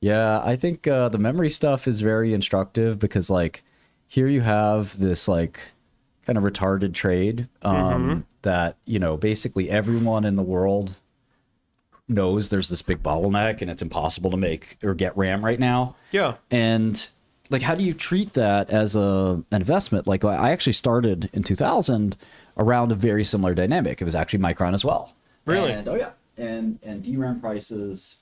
Yeah, I think the memory stuff is very instructive because like here you have this like kind of retarded trade Mm-hmm. that, basically everyone in the world knows there's this big bottleneck and it's impossible to make or get RAM right now. Yeah. And like, how do you treat that as an investment? Like, I actually started in 2000 around a very similar dynamic. It was actually Micron as well. Really? And oh yeah, and DRAM prices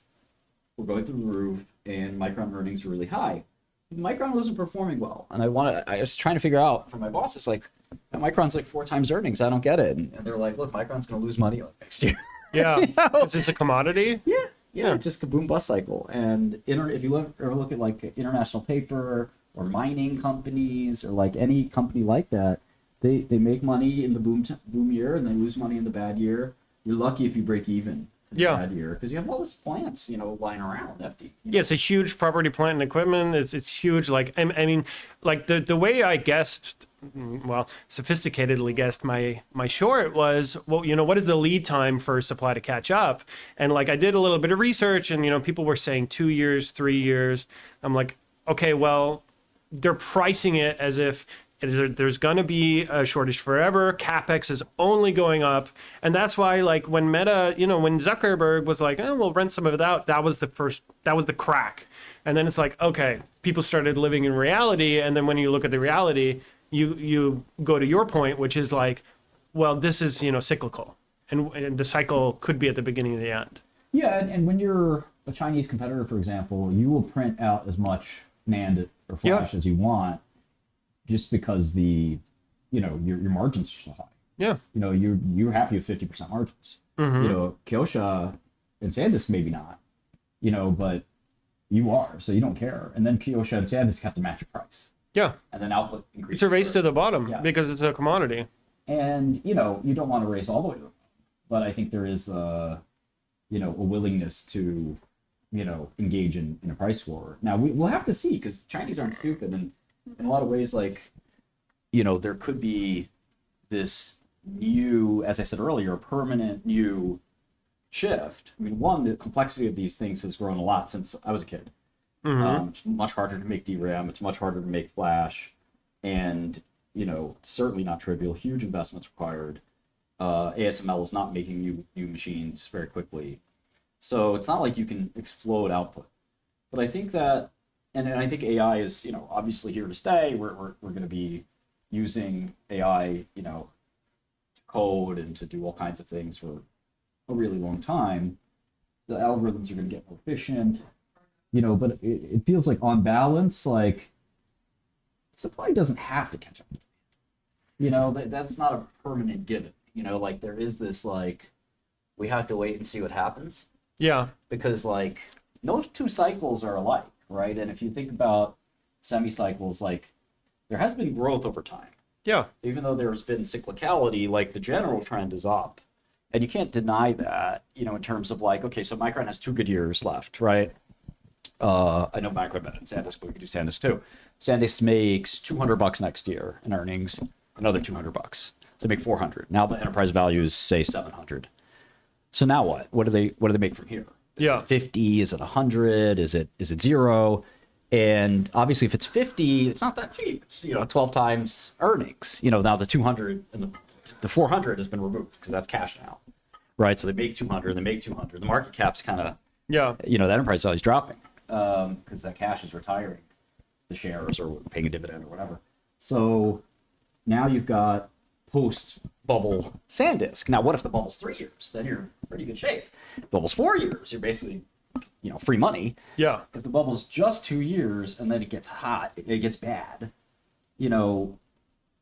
were going through the roof, and Micron earnings were really high. Micron wasn't performing well, and I was trying to figure out from my bosses like, Micron's like 4 times earnings. I don't get it, and they're like, look, Micron's going to lose money like next year. Yeah. you know? Because it's a commodity. Yeah, yeah, Yeah. it's just a boom bust cycle. And if you ever look at like International Paper or mining companies or like any company like that, they make money in the boom year and they lose money in the bad year. You're lucky if you break even in the Yeah. bad year because you have all these plants, lying around empty. Yeah, it's a huge property, plant, and equipment. It's huge. Like I mean, like the way I guessed, well, sophisticatedly guessed my short was, well, what is the lead time for supply to catch up? And like I did a little bit of research, and people were saying 2 years, 3 years. I'm like, okay, well, they're pricing it as if there's going to be a shortage forever. CapEx is only going up. And that's why, like, when Meta, when Zuckerberg was like, oh, we'll rent some of it out, that was the crack. And then it's like, okay, people started living in reality. And then when you look at the reality, you go to your point, which is like, well, this is, cyclical. And the cycle could be at the beginning of the end. Yeah, and when you're a Chinese competitor, for example, you will print out as much NAND or flash as you want, just because your margins are so high. Yeah. You're happy with 50% margins. Kyosha and SanDisk maybe not, but you are, so you don't care. And then Kyosha and SanDisk have to match a price. Yeah. And then output increases. It's a race to the bottom because it's a commodity. And you don't want to race all the way to the bottom, but I think there is a willingness to engage in a price war. Now we'll have to see because Chinese aren't stupid, and in a lot of ways, like there could be this new, as I said earlier, a permanent new shift. I mean, one, the complexity of these things has grown a lot since I was a kid. It's much harder to make DRAM. It's much harder to make flash, and certainly not trivial. Huge investments required. ASML is not making new machines very quickly, so it's not like you can explode output. But I think that, and I think AI is obviously here to stay. We're going to be using AI to code and to do all kinds of things for a really long time. The algorithms are going to get more efficient, but it feels like on balance, like supply doesn't have to catch up. That's not a permanent given. Like there is this like we have to wait and see what happens. Yeah. Because like no two cycles are alike, right? And if you think about semi-cycles, like there has been growth over time. Yeah. Even though there's been cyclicality, like the general trend is up. And you can't deny that, in terms of like, okay, so Micron has 2 good years left, right? I know Micron better than SanDisk, but we could do SanDisk too. SanDisk makes $200 next year in earnings, another $200. So they make 400. Now the enterprise value is say 700. So now what? What do they make from here? Is it 50? Is it 100? Is it 0? And obviously, if it's 50, it's not that cheap. It's 12 times earnings. Now the 200 and the 400 has been removed because that's cash now, right? So they make 200, they make 200. The market cap's kind of the enterprise value is dropping because that cash is retiring the shares or paying a dividend or whatever. So now you've got post bubble SanDisk. Now, what if the bubble's 3 years? Then you're in pretty good shape. Bubble's 4 years, you're basically free money. Yeah. If the bubble's just 2 years and then it gets hot, it gets bad,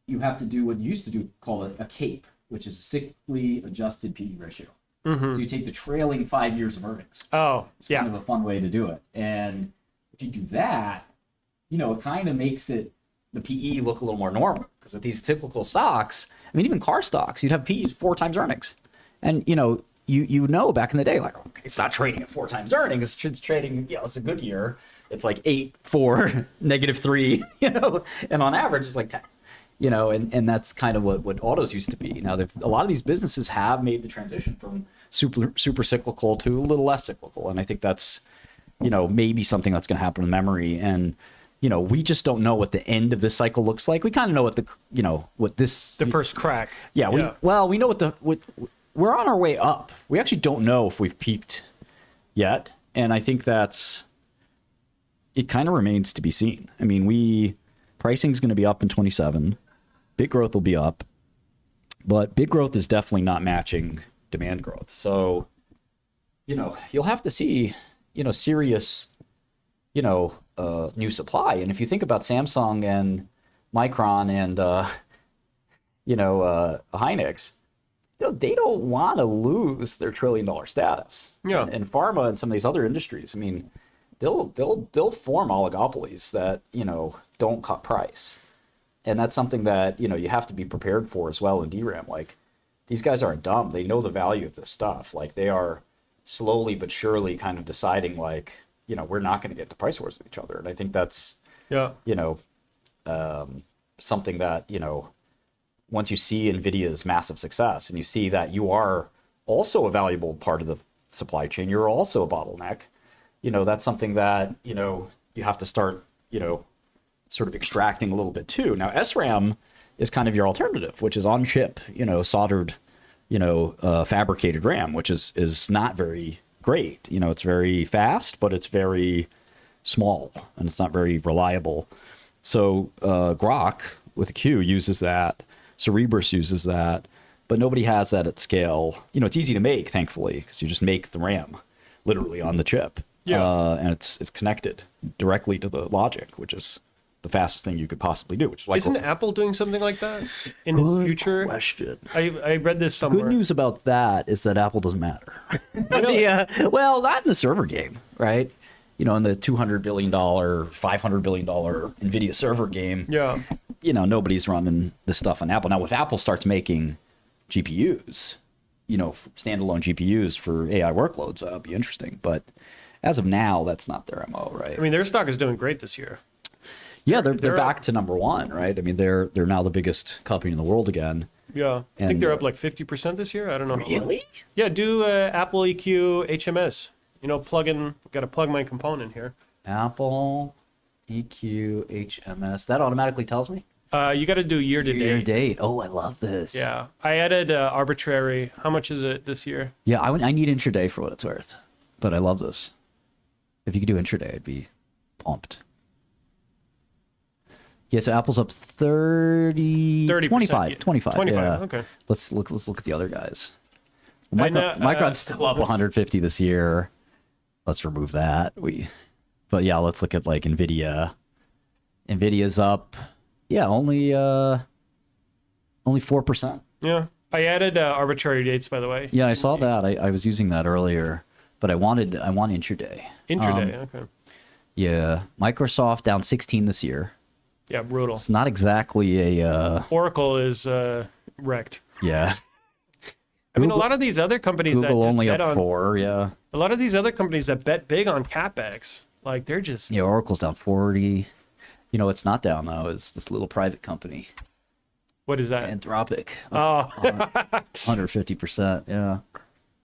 you have to do what you used to do, call it a CAPE, which is a cyclically adjusted PE ratio. So you take the trailing 5 years of earnings. Oh, it's kind of a fun way to do it. And if you do that, it kind of makes the PE look a little more normal. Because with these cyclical stocks, I mean, even car stocks, you'd have PEs 4 times earnings. And, you back in the day, like, okay, it's not trading at 4 times earnings. It's trading, it's a good year. It's like 8, 4, -3, and on average, it's like 10. And that's kind of what autos used to be. Now, a lot of these businesses have made the transition from super cyclical to a little less cyclical, and I think that's maybe something that's going to happen in memory. And, we just don't know what the end of this cycle looks like. We kind of know what The first crack. Yeah. We know what we're on our way up. We actually don't know if we've peaked yet. And I think it kind of remains to be seen. I mean, pricing is going to be up in 27. Bit growth will be up, but bit growth is definitely not matching demand growth. So, you'll have to see, serious, new supply. And if you think about Samsung and Micron and, Hynix, they don't want to lose their $1 trillion status. Yeah. And pharma and some of these other industries, I mean, they'll form oligopolies that, don't cut price. And that's something that, you have to be prepared for as well in DRAM. Like, these guys aren't dumb. They know the value of this stuff. Like, they are slowly but surely kind of deciding, like, we're not going to get to price wars with each other. And I think that's, something that, once you see NVIDIA's massive success and you see that you are also a valuable part of the supply chain, you're also a bottleneck, that's something that, you have to start, sort of extracting a little bit too. Now, SRAM is kind of your alternative, which is on chip, soldered, fabricated RAM, which is not very great. It's very fast, but it's very small and it's not very reliable. So Grok with a Q uses that. Cerebrus uses that, but nobody has that at scale. It's easy to make, thankfully, because you just make the RAM literally on the chip. And it's connected directly to the logic, which is the fastest thing you could possibly do. Which is why Isn't Apple doing something like that in the future? Question. I read this somewhere. Good news about that is that Apple doesn't matter. Well, not in the server game, right? In the $200 billion, $500 billion NVIDIA server game. Yeah. Nobody's running this stuff on Apple. Now, if Apple starts making GPUs, standalone GPUs for AI workloads, that'd be interesting. But as of now, that's not their MO, right? I mean, their stock is doing great this year. Yeah, they're back to number one, right? I mean, they're now the biggest company in the world again. Yeah, I think they're up like 50% this year. I don't know. Really? Yeah, do Apple EQ HMS. Got to plug my component here. Apple EQ HMS. That automatically tells me? You got to do year to date. Year to date. Oh, I love this. Yeah, I added arbitrary. How much is it this year? Yeah, I need intraday for what it's worth, but I love this. If you could do intraday, I'd be pumped. Yeah, so Apple's up 30, 25. Yeah. Okay. Let's look at the other guys. Micron's still up 150 this year. Let's remove that. But yeah, let's look at like Nvidia. Nvidia's up, only 4%. Yeah, I added arbitrary dates, by the way. Yeah, I saw that. I was using that earlier, but I want intraday. Intraday, okay. Yeah, Microsoft down 16 this year. Yeah, brutal. It's not exactly a Oracle is wrecked. Yeah. I mean, a lot of these other companies Google that just only bet up on 4, yeah. A lot of these other companies that bet big on capex, like they're just Oracle's down 40. It's not down though. It's this little private company. What is that? Anthropic. Oh, 150%. Yeah.